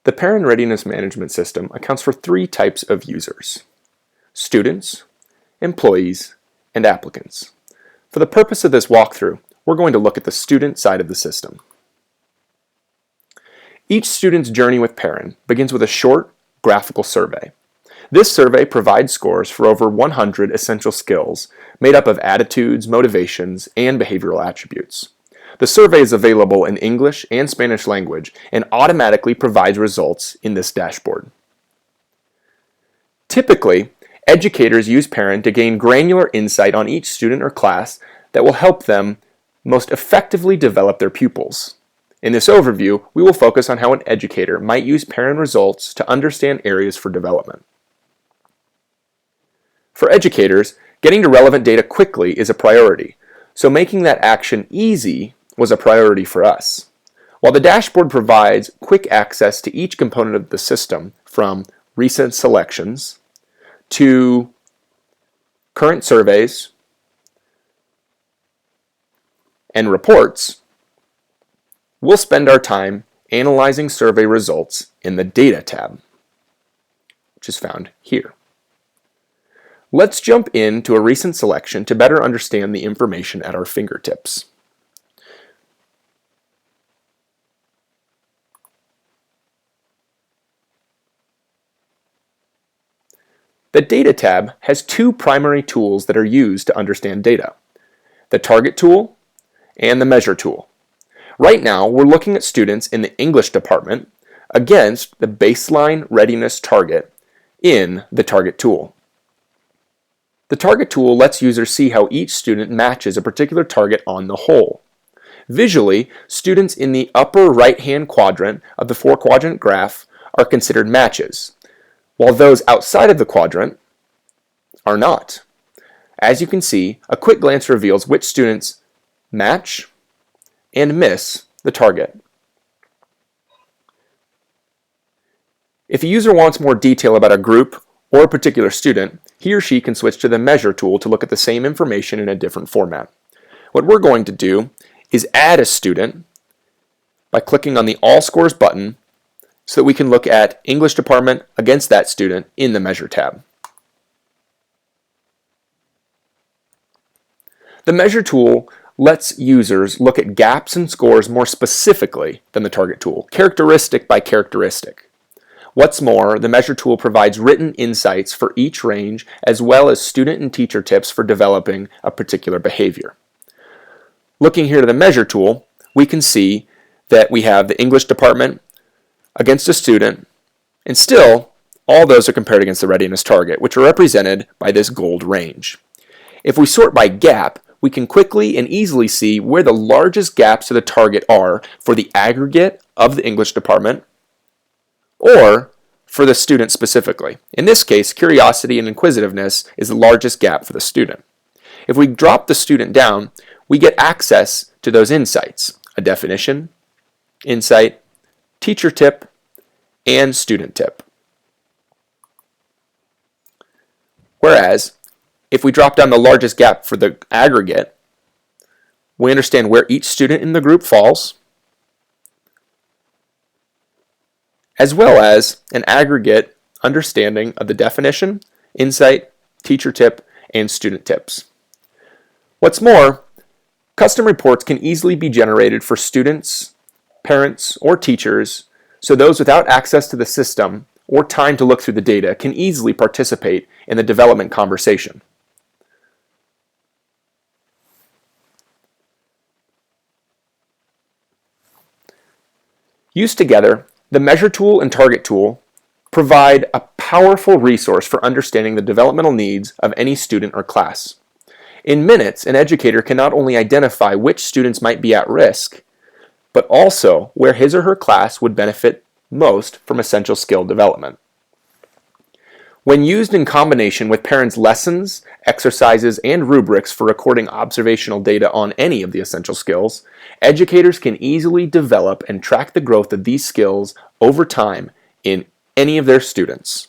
The Pairin Readiness Management System accounts for three types of users: students, employees, and applicants. For the purpose of this walkthrough, we're going to look at the student side of the system. Each student's journey with Pairin begins with a short graphical survey. This survey provides scores for over 100 essential skills made up of attitudes, motivations, and behavioral attributes. The survey is available in English and Spanish language and automatically provides results in this dashboard. Typically, educators use Pairin to gain granular insight on each student or class that will help them most effectively develop their pupils. In this overview, we will focus on how an educator might use Pairin results to understand areas for development. For educators, getting to relevant data quickly is a priority, so making that action easy was a priority for us. While the dashboard provides quick access to each component of the system, from recent selections to current surveys and reports, we'll spend our time analyzing survey results in the Data tab, which is found here. Let's jump into a recent selection to better understand the information at our fingertips. The Data tab has two primary tools that are used to understand data: the Target tool and the Measure tool. Right now, we're looking at students in the English department against the baseline readiness target in the Target tool. The Target tool lets users see how each student matches a particular target on the whole. Visually, students in the upper right-hand quadrant of the four-quadrant graph are considered matches, while those outside of the quadrant are not. As you can see, a quick glance reveals which students match and miss the target. If a user wants more detail about a group or a particular student, he or she can switch to the Measure tool to look at the same information in a different format. What we're going to do is add a student by clicking on the All Scores button so that we can look at English department against that student in the Measure tab. The Measure tool lets users look at gaps in scores more specifically than the Target tool, characteristic by characteristic. What's more, the Measure tool provides written insights for each range, as well as student and teacher tips for developing a particular behavior. Looking here to the Measure tool, we can see that we have the English department against a student, and still, all those are compared against the readiness target, which are represented by this gold range. If we sort by gap, we can quickly and easily see where the largest gaps to the target are for the aggregate of the English department, or for the student specifically. In this case, curiosity and inquisitiveness is the largest gap for the student. If we drop the student down, we get access to those insights: a definition, insight, teacher tip, and student tip. Whereas, if we drop down the largest gap for the aggregate, we understand where each student in the group falls, as well as an aggregate understanding of the definition, insight, teacher tip, and student tips. What's more, custom reports can easily be generated for students, parents, or teachers, so those without access to the system or time to look through the data can easily participate in the development conversation. Used together, the Measure tool and Target tool provide a powerful resource for understanding the developmental needs of any student or class. In minutes, an educator can not only identify which students might be at risk, but also where his or her class would benefit most from essential skill development. When used in combination with Pairin's lessons, exercises, and rubrics for recording observational data on any of the essential skills, educators can easily develop and track the growth of these skills over time in any of their students.